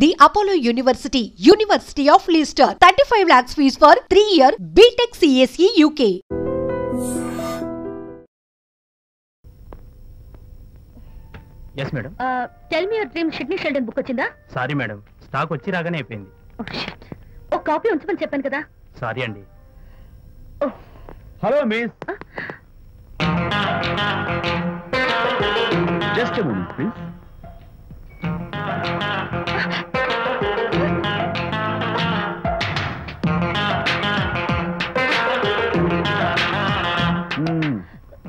The Apollo University, University of Leicester, 35 lakhs fees for 3-year BTech CSE UK. Yes, madam. Tell me your dream Sydney Sheldon book వచ్చిందా? Sorry, madam. Stock వచ్చి రాగానే అయిపోయింది. Oh shit. ఓ copy ఉంచమని చెప్పాను కదా. Sorry అండి. Oh. Hello, miss. Just a moment, please.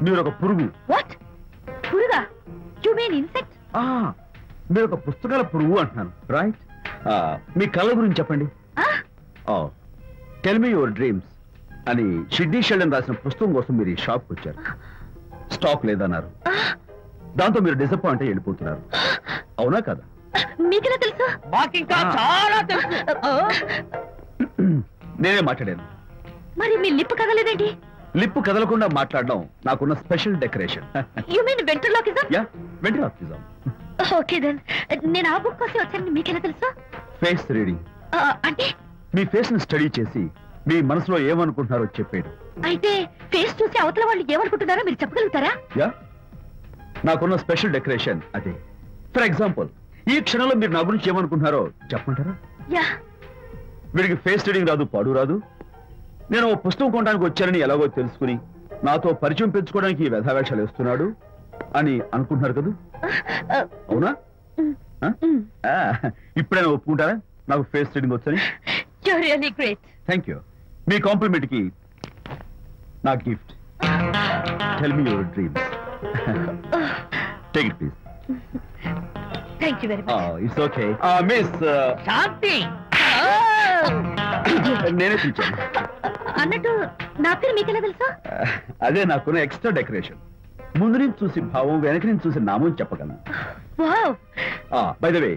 మీరు ఒక పురుగు. What? పురుగా? You mean insect? మీరు ఒక పుస్తకాల పురుగు అంటున్నాను, రైట్? మీ కళ్ళ గురించి చెప్పండి. టెల్ మీ యువర్ డ్రీమ్స్ అని సిడ్నీ షెల్డన్ రాసిన పుస్తకం కోసం మీరు ఈ షాప్కి వచ్చారు. స్టాక్ లేదన్నారు. దాంతో మీరు డిసప్పాయింట్ అయ్యి వెళ్ళిపోతున్నారు. అవునా కదా? మీకెలా తెలుసు? మాకింకా చాలా తెలుసు. నేనే మాట్లాడాను. మరి మీ లిప్ కదలేదేంటి? లిప్పు కదలకుండా మాట్లాడడం నాకున్న special decoration. You mean ventriloquism? Yeah, ventriloquism. Okay then. నేను ఆ బుక్ కోసం వచ్చానని మీకెలా తెలుసు? Face reading. అంటే మీ ఫేస్ ని స్టడీ చేసి మీ మనసులో ఏమనుకుంటున్నారో చెప్పేది. అయితే ఫేస్ చూసి అవతల వాళ్ళు ఏమనుకుంటున్నారో మీరు చెప్పగలుగుతారా? యా, నాకున్న స్పెషల్ డెకరేషన్ అదే. ఫర్ ఎగ్జాంపుల్, ఈ క్షణంలో మీరు నా గురించి ఏమనుకుంటున్నారో చెప్పమంటారా? యా. వీడికి ఫేస్ రీడింగ్ రాదు, పాడు రాదు. నేను ఓ పుస్తకం కొనడానికి వచ్చానని ఎలాగో తెలుసుకుని నాతో పరిచయం పెంచుకోవడానికి ఈ వ్యధావేషాలు వేస్తున్నాడు అని అనుకుంటున్నారు కదా? అవునా? ఇప్పుడైనా ఒప్పుకుంటారా నాకు ఫేస్ రీడింగ్ వచ్చని? You're really great. Thank you. మీ కాంప్లిమెంట్ కి నా gift. Tell me your dreams. Take it please. Thank you very much. It's okay. Miss Shanti. నేనే పిలిచాను. అన్నట్టు నా పేరు మీకెలా తెలుసా? అదే నాకున్న ఎక్స్ట్రా డెకరేషన్. ముందు నుంచి చూసి భావం, వెనక నుంచి చూసి నామం చెప్పగలను. వావ్. బై ద వే,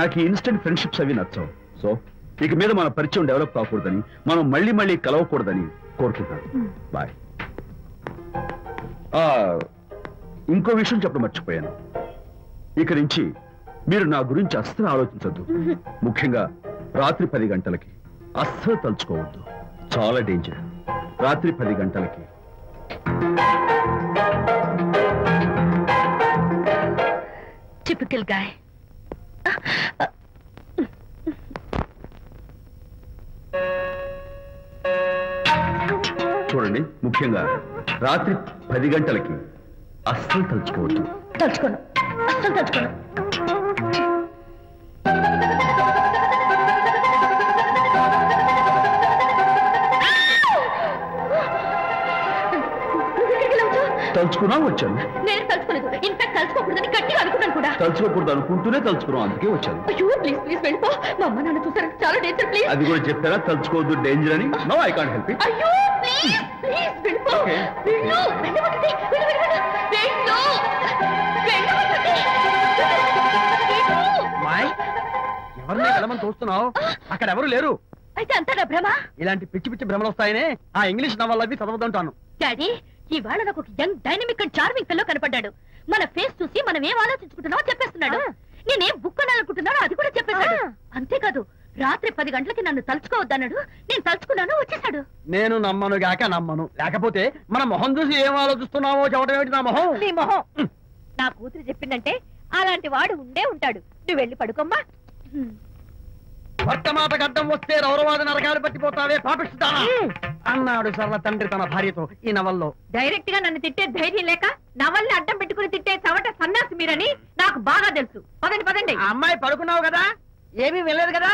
నాకు ఈ ఇన్స్టెంట్ ఫ్రెండ్షిప్స్ అవి నచ్చవు. సో ఇక మీద మన పరిచయం డెవలప్ కాకూడదని, మనం మళ్ళీ మళ్ళీ కలవకూడదని కోరుకుంటాను. బాయ్. ఇంకో విషయం చెప్పడం మర్చిపోయాను. ఇక నుంచి మీరు నా గురించి అస్సలు ఆలోచించద్దు. ముఖ్యంగా రాత్రి 10 గంటలకి అస్సలు తలుచుకోవద్దు. చాలా డేంజర్. రాత్రి 10 గంటలకి. Typical guy. చూడండి, ముఖ్యంగా రాత్రి 10 గంటలకి అస్సలు తలుచుకోవద్దు. తలుచుకోను, అస్సలు తలుచుకోను. తలుచుకున్నా వచ్చాను. నేను తలుచుకోలేదు. ఇన్ఫాక్ట్ తలుచుకోకూడదని గట్టిగా అనుకున్నాను కూడా. తలుచుకోకూడదు అనుకుంటూనే తలుచుకున్నాం, అందుకే వచ్చాను. అయ్యో ప్లీజ్ ప్లీజ్ వెళ్ళిపో. మా అమ్మ నాన్న చూసారు, చాలా డేంజర్. ప్లీజ్. అది కూడా చెప్పారా తలుచుకోవద్దు డేంజర్ అని? No, I can't help it. అయ్యో ప్లీజ్ ప్లీజ్ వెళ్ళిపో. వెళ్ళు, వెళ్ళమంటుంది. వెళ్ళు వెళ్ళు వెళ్ళు. వెళ్ళమంటుంది. మాయ్, ఎవరిని వెళ్ళమని చూస్తున్నావు? అక్కడ ఎవరు లేరు. అయితే అంతా నా భ్రమ. ఇలాంటి పిచ్చి పిచ్చి భ్రమలు వస్తాయనే ఆ ఇంగ్లీష్ నవల్ అవి చదవదంటాను. డాడీ, ఇవాళ నాకు ఒక young dynamic and charming pillow కనపడ్డాడు. మన ఫేస్ చూసి మనం ఏం ఆలోచించుకుంటున్నామో చెప్పేస్తున్నాడు. నేనేం బుక్ అనాలనుకుంటున్నానో అది కూడా చెప్పేశాడు. అంతేకాదు, రాత్రి 10 గంటలకి నన్ను తలుచుకోవద్దన్నాడు. నేను తలుచుకున్నాను, వచ్చేసాడు. నేను నమ్మను గాక నమ్మను. లేకపోతే మన మొహం చూసి ఏం ఆలోచిస్తున్నావో చెప్పడం ఏమిటి? నా మొహం. నీ మొహం. నా కూతురు చెప్పిందంటే అలాంటి వాడు ఉండే ఉంటాడు. నువ్వు వెళ్ళి పడుకోమ్మా. భర్త మాట గడ్డం వస్తే రౌరవాద నరకాలు పట్టిపోతావే పాపిస్తానా అన్నాడు సరళ తండ్రి తన భార్యతో ఈ నవల్లో. డైరెక్ట్ గా నన్ను తిట్టే ధైర్యం లేక నవల్ని అడ్డం పెట్టుకుని తిట్టే చవట సన్నాసి మీరని నాకు బాగా తెలుసు. పదండి పదండి. ఆ అమ్మాయి పడుకున్నావు కదా, ఏమీ వెళ్ళలేదు కదా.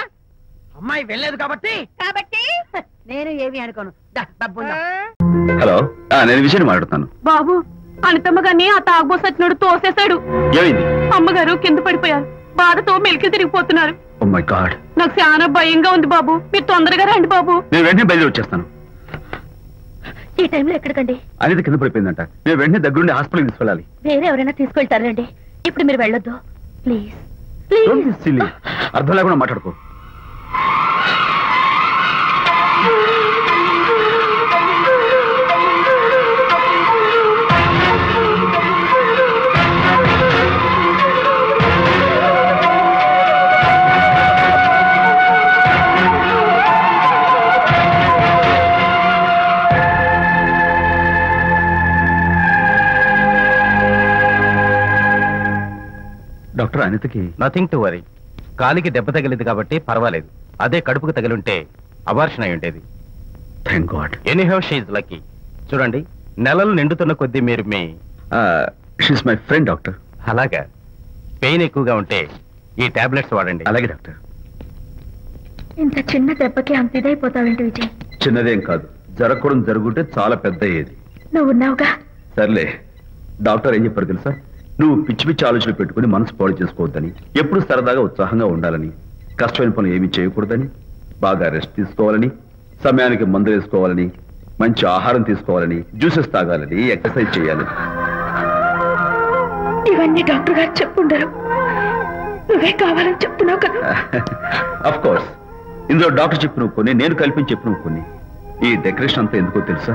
అమ్మాయి వెళ్ళలేదు కాబట్టి నేను ఏమీ అనుకోను. హలో, నేను విషయాన్ని మాట్లాడుతాను. బాబు, అనితమ్మ గారిని ఆ తాగుబోసు వచ్చినోడు తోసేశాడు. ఏమైంది? అమ్మగారు కింద పడిపోయారు. బాధతో మెలికి తిరిగిపోతున్నారు. ఓ మై గాడ్, నాకు చాలా భయంగా ఉంది బాబు. మీరు తొందరగా రండి బాబు. నేను వెంటనే బయలుదేరి వచ్చేస్తాను. ఈ టైంలో ఎక్కడికండి? అనేది కింద పడిపోయిందంట. నేను వెంటనే దగ్గరుండి హాస్పిటల్కి తీసుకెళ్ళాలి. వేరే ఎవరైనా తీసుకెళ్తారండి. ఇప్పుడు మీరు వెళ్ళొద్దు ప్లీజ్. అర్థం లేకుండా మాట్లాడుకో. అనితకి నథింగ్ టు వరీ. కాలికి దెబ్బ తగిలింది కాబట్టి పర్వాలేదు. అదే కడుపుకు తగిలింటే అబార్షన్ అయి ఉండేది. Thank God. Anyhow she's lucky. చూడండి, నెలలు నిండుతున్న కొద్దీ మీరు మీ షీస్ మై ఫ్రెండ్ డాక్టర్. అలాగా. పెయిన్ ఎక్కువగా ఉంటే ఈ టాబ్లెట్స్ వాడండి. అలాగే డాక్టర్. ఇంత చిన్న దెబ్బకి అంత ఇదైపోతావేంటి విజయ్? చిన్నదేం కాదు, జరగకూడదు జరుగుంటే చాలా పెద్ద అయ్యేది. నువ్వు ఉన్నావుగా. సర్లే, డాక్టర్ ఏం చెప్పారు తెలుసా? నువ్వు పిచ్చి పిచ్చి ఆలోచనలు పెట్టుకుని మనసు పాడు చేసుకోవద్దని, ఎప్పుడు సరదాగా ఉత్సాహంగా ఉండాలని, కష్టమైన పనులు ఏమీ చేయకూడదని, బాగా రెస్ట్ తీసుకోవాలని, సమయానికి మందులు వేసుకోవాలని, మంచి ఆహారం తీసుకోవాలని, జ్యూసెస్ తాగాలని, ఎక్సర్సైజ్ చేయాలని. ఇవన్నీ డాక్టర్ గారు చెప్పుండరు, నువ్వే కావాలని చెప్తున్నావు కదా. అఫ్ కోర్స్, ఇందులో డాక్టర్ చెప్పిన కొన్ని, నేను కల్పించి చెప్పిన కొన్ని. ఈ డెకరేషన్ అంతా ఎందుకో తెలుసా?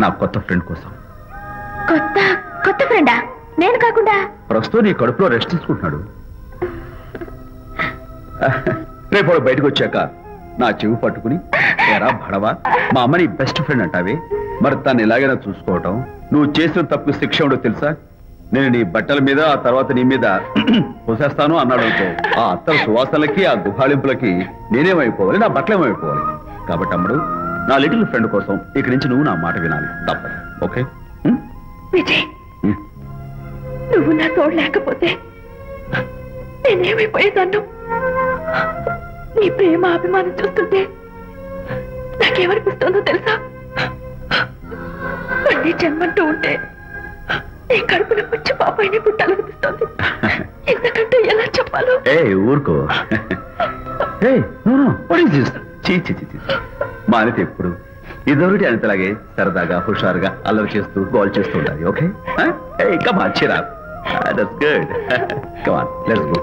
నా కొత్త ఫ్రెండ్ కోసం. కొత్త కొత్త ఫ్రెండా? నేను కాకుండా? ప్రస్తుతం నీ కడుపులో రెస్ట్ తీసుకుంటున్నాడు. రేపు వాడు బయటకు వచ్చాక నా చెవి పట్టుకుని, ఎరా భడవా, మా అమ్మ నీ బెస్ట్ ఫ్రెండ్ అంటావే, మరి తను ఎలాగైనా చూసుకోవటం, నువ్వు చేసిన తప్పు శిక్ష ఉండో తెలుసా? నేను నీ బట్టల మీద, ఆ తర్వాత నీ మీద పోసేస్తాను అన్నాడు అనుకో, ఆ అత్తల సువాసనలకి, ఆ గుహాళింపులకి నేనేమైపోవాలి, నా బట్టలేమైపోవాలి. కాబట్టి అమ్మడు, నా లిటిల్ ఫ్రెండ్ కోసం ఇక్కడి నుంచి నువ్వు నా మాట వినాలి, తప్పదు. ఓకే విజయ్, నువ్వు నా తోడు లేకపోతే నేనేమైపోయేదాన్ను. నీ ప్రేమ అభిమానం చూస్తుంటే నాకేమనిపిస్తుందో తెలుసా? మళ్ళీ జన్మంటూ ఉంటే నీ కడుపున వచ్చి పాపాయిని పుట్టాలనిపిస్తుంది. ఇంతకంటే ఎలా చెప్పాలో? ఏ ఊరుకో. మా అనిత ఎప్పుడు ఇదొకటి అనితలాగే సరదాగా, హుషారుగా, అల్లరి చేస్తూ, గోల్ చేస్తూ ఉండాలి. ఓకే, ఇంకా మంచిరా. That's good. Come on, let's go.